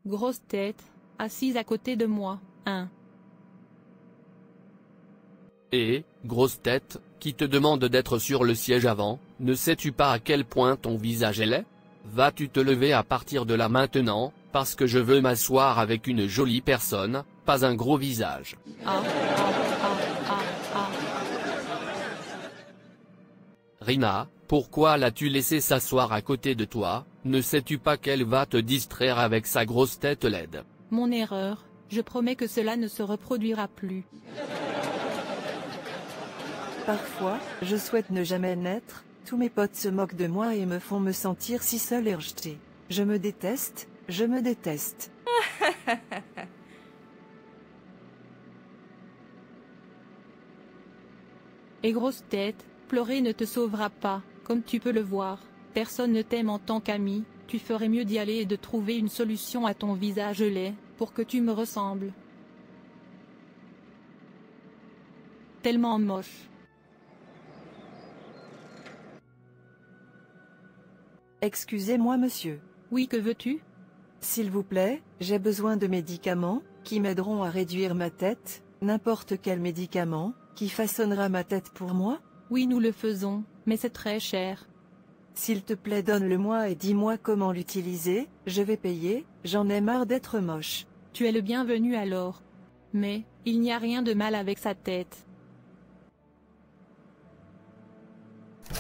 grosse tête, assise à côté de moi, hein. Et, grosse tête, qui te demande d'être sur le siège avant, ne sais-tu pas à quel point ton visage est laid? Vas-tu te lever à partir de là maintenant, parce que je veux m'asseoir avec une jolie personne, pas un gros visage. Ah, ah, ah, ah, ah. Rina, pourquoi l'as-tu laissé s'asseoir à côté de toi? Ne sais-tu pas qu'elle va te distraire avec sa grosse tête laide? Mon erreur, je promets que cela ne se reproduira plus. Parfois, je souhaite ne jamais naître, tous mes potes se moquent de moi et me font me sentir si seule et rejetée. Je me déteste, je me déteste. Et grosse tête, pleurer ne te sauvera pas, comme tu peux le voir. Personne ne t'aime en tant qu'ami, tu ferais mieux d'y aller et de trouver une solution à ton visage laid, pour que tu me ressembles. Tellement moche. Excusez-moi monsieur. Oui, que veux-tu? S'il vous plaît, j'ai besoin de médicaments, qui m'aideront à réduire ma tête, n'importe quel médicament, qui façonnera ma tête pour moi? Oui, nous le faisons, mais c'est très cher. S'il te plaît donne-le-moi et dis-moi comment l'utiliser, je vais payer, j'en ai marre d'être moche. Tu es le bienvenu alors. Mais, il n'y a rien de mal avec sa tête.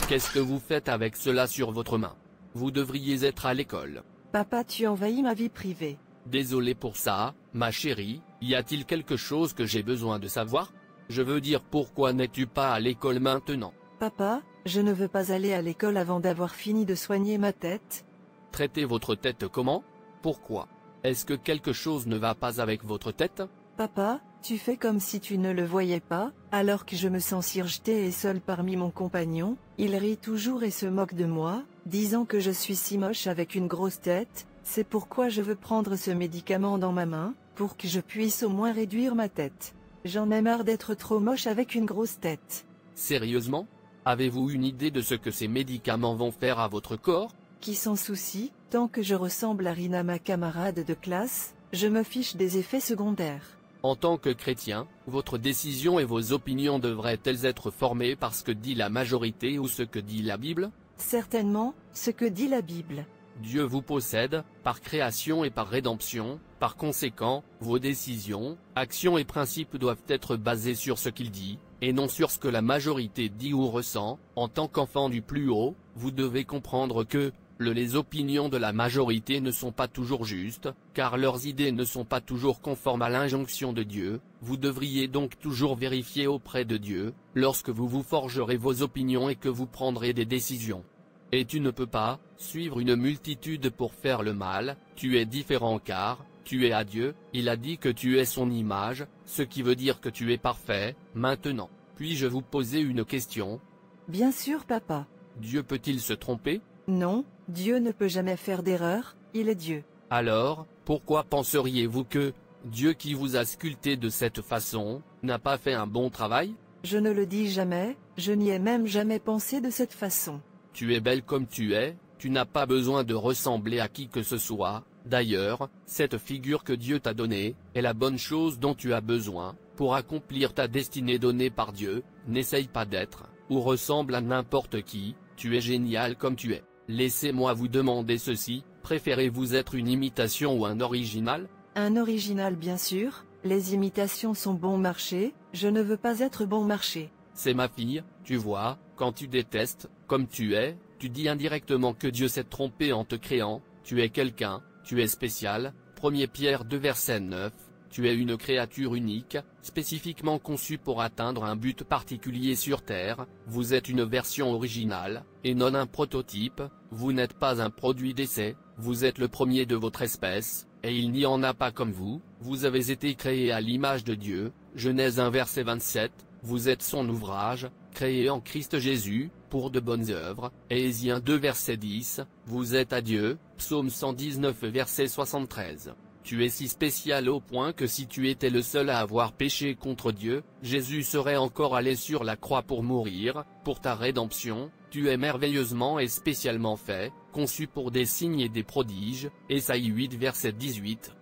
Qu'est-ce que vous faites avec cela sur votre main? Vous devriez être à l'école. Papa, tu envahis ma vie privée. Désolé pour ça, ma chérie, y a-t-il quelque chose que j'ai besoin de savoir? Je veux dire, pourquoi n'es-tu pas à l'école maintenant? Papa, je ne veux pas aller à l'école avant d'avoir fini de soigner ma tête. Traitez votre tête comment? Pourquoi? Est-ce que quelque chose ne va pas avec votre tête? Papa, tu fais comme si tu ne le voyais pas, alors que je me sens si rejetée et seule parmi mon compagnon. Il rit toujours et se moque de moi, disant que je suis si moche avec une grosse tête. C'est pourquoi je veux prendre ce médicament dans ma main, pour que je puisse au moins réduire ma tête. J'en ai marre d'être trop moche avec une grosse tête. Sérieusement? Avez-vous une idée de ce que ces médicaments vont faire à votre corps? Qui s'en soucie, tant que je ressemble à Rina, ma camarade de classe, je me fiche des effets secondaires. En tant que chrétien, votre décision et vos opinions devraient-elles être formées par ce que dit la majorité ou ce que dit la Bible? Certainement, ce que dit la Bible. Dieu vous possède, par création et par rédemption, par conséquent, vos décisions, actions et principes doivent être basés sur ce qu'il dit, et non sur ce que la majorité dit ou ressent. En tant qu'enfant du plus haut, vous devez comprendre que, les opinions de la majorité ne sont pas toujours justes, car leurs idées ne sont pas toujours conformes à l'injonction de Dieu. Vous devriez donc toujours vérifier auprès de Dieu, lorsque vous vous forgerez vos opinions et que vous prendrez des décisions. Et tu ne peux pas suivre une multitude pour faire le mal. Tu es différent car tu es à Dieu, il a dit que tu es son image, ce qui veut dire que tu es parfait. Maintenant, puis-je vous poser une question? Bien sûr, papa. Dieu peut-il se tromper? Non, Dieu ne peut jamais faire d'erreur, il est Dieu. Alors, pourquoi penseriez-vous que Dieu qui vous a sculpté de cette façon, n'a pas fait un bon travail? Je ne le dis jamais, je n'y ai même jamais pensé de cette façon. Tu es belle comme tu es, tu n'as pas besoin de ressembler à qui que ce soit. D'ailleurs, cette figure que Dieu t'a donnée, est la bonne chose dont tu as besoin, pour accomplir ta destinée donnée par Dieu. N'essaye pas d'être, ou ressemble à n'importe qui, tu es génial comme tu es. Laissez-moi vous demander ceci, préférez-vous être une imitation ou un original? Un original bien sûr, les imitations sont bon marché, je ne veux pas être bon marché. C'est ma fille, tu vois, quand tu détestes, comme tu es, tu dis indirectement que Dieu s'est trompé en te créant. Tu es quelqu'un, tu es spécial. 1 Pierre 2 verset 9, tu es une créature unique, spécifiquement conçue pour atteindre un but particulier sur Terre. Vous êtes une version originale, et non un prototype. Vous n'êtes pas un produit d'essai, vous êtes le premier de votre espèce, et il n'y en a pas comme vous. Vous avez été créé à l'image de Dieu. Genèse 1 verset 27, vous êtes son ouvrage, créé en Christ Jésus, pour de bonnes œuvres. Éphésiens 2 verset 10, vous êtes à Dieu. Psaume 119 verset 73. Tu es si spécial au point que si tu étais le seul à avoir péché contre Dieu, Jésus serait encore allé sur la croix pour mourir, pour ta rédemption. Tu es merveilleusement et spécialement fait, conçu pour des signes et des prodiges, Ésaïe 8 verset 18.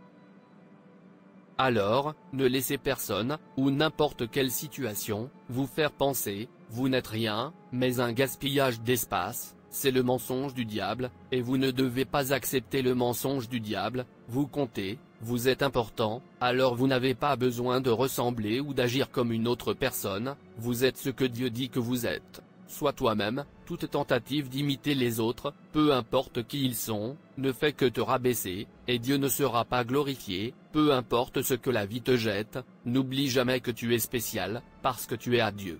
Alors, ne laissez personne, ou n'importe quelle situation, vous faire penser, vous n'êtes rien, mais un gaspillage d'espace, c'est le mensonge du diable, et vous ne devez pas accepter le mensonge du diable, vous comptez, vous êtes important, alors vous n'avez pas besoin de ressembler ou d'agir comme une autre personne, vous êtes ce que Dieu dit que vous êtes. Sois toi-même, toute tentative d'imiter les autres, peu importe qui ils sont, ne fait que te rabaisser, et Dieu ne sera pas glorifié, peu importe ce que la vie te jette, n'oublie jamais que tu es spécial, parce que tu es à Dieu.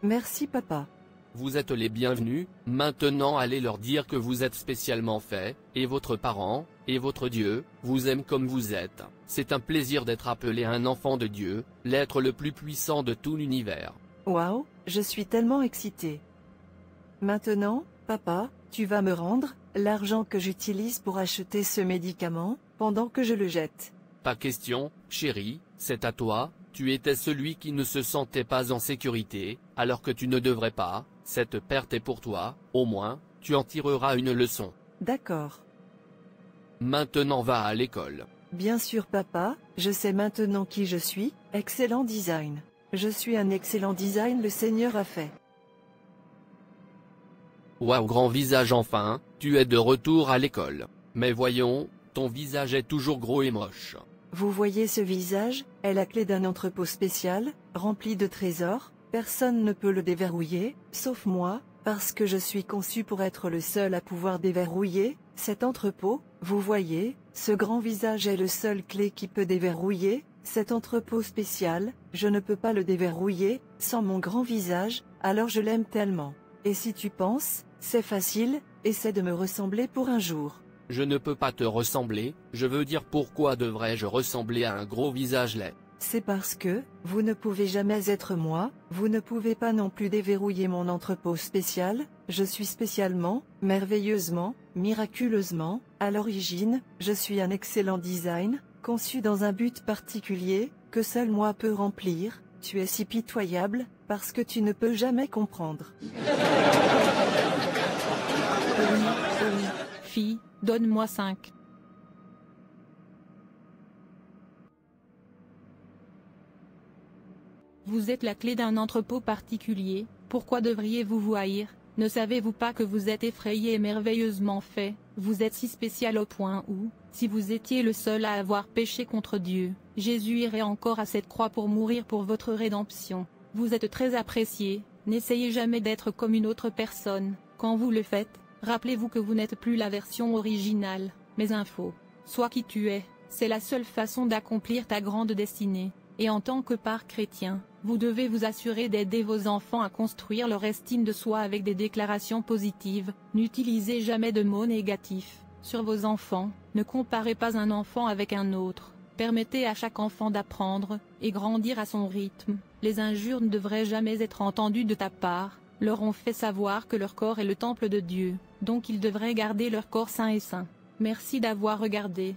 Merci papa. Vous êtes les bienvenus, maintenant allez leur dire que vous êtes spécialement fait, et votre parent, et votre Dieu, vous aime comme vous êtes. C'est un plaisir d'être appelé un enfant de Dieu, l'être le plus puissant de tout l'univers. Waouh, je suis tellement excitée. Maintenant, papa, tu vas me rendre l'argent que j'utilise pour acheter ce médicament, pendant que je le jette. Pas question, chérie, c'est à toi, tu étais celui qui ne se sentait pas en sécurité, alors que tu ne devrais pas, cette perte est pour toi, au moins, tu en tireras une leçon. D'accord. Maintenant va à l'école. Bien sûr papa, je sais maintenant qui je suis, excellent design. Je suis un excellent design, le Seigneur a fait. Waouh, grand visage, enfin, tu es de retour à l'école. Mais voyons, ton visage est toujours gros et moche. Vous voyez ce visage, est la clé d'un entrepôt spécial, rempli de trésors, personne ne peut le déverrouiller, sauf moi, parce que je suis conçu pour être le seul à pouvoir déverrouiller cet entrepôt. Vous voyez, ce grand visage est le seul clé qui peut déverrouiller cet entrepôt spécial, je ne peux pas le déverrouiller sans mon grand visage, alors je l'aime tellement. Et si tu penses, c'est facile, essaie de me ressembler pour un jour. Je ne peux pas te ressembler, je veux dire pourquoi devrais-je ressembler à un gros visage laid? C'est parce que, vous ne pouvez jamais être moi, vous ne pouvez pas non plus déverrouiller mon entrepôt spécial, je suis spécialement, merveilleusement, miraculeusement, à l'origine, je suis un excellent design, conçu dans un but particulier, que seul moi peux remplir, tu es si pitoyable, parce que tu ne peux jamais comprendre. Fille, donne-moi 5. Vous êtes la clé d'un entrepôt particulier, pourquoi devriez-vous vous haïr? Ne savez-vous pas que vous êtes effrayé et merveilleusement fait? Vous êtes si spécial au point où, si vous étiez le seul à avoir péché contre Dieu, Jésus irait encore à cette croix pour mourir pour votre rédemption. Vous êtes très apprécié, n'essayez jamais d'être comme une autre personne. Quand vous le faites, rappelez-vous que vous n'êtes plus la version originale, mais un faux. Sois qui tu es, c'est la seule façon d'accomplir ta grande destinée. Et en tant que père chrétien, vous devez vous assurer d'aider vos enfants à construire leur estime de soi avec des déclarations positives. N'utilisez jamais de mots négatifs sur vos enfants, ne comparez pas un enfant avec un autre. Permettez à chaque enfant d'apprendre et grandir à son rythme. Les injures ne devraient jamais être entendues de ta part. Leur ont fait savoir que leur corps est le temple de Dieu, donc ils devraient garder leur corps sain et saint. Merci d'avoir regardé.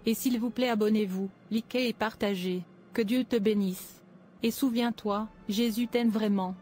Et s'il vous plaît, abonnez-vous, likez et partagez. Que Dieu te bénisse. Et souviens-toi, Jésus t'aime vraiment.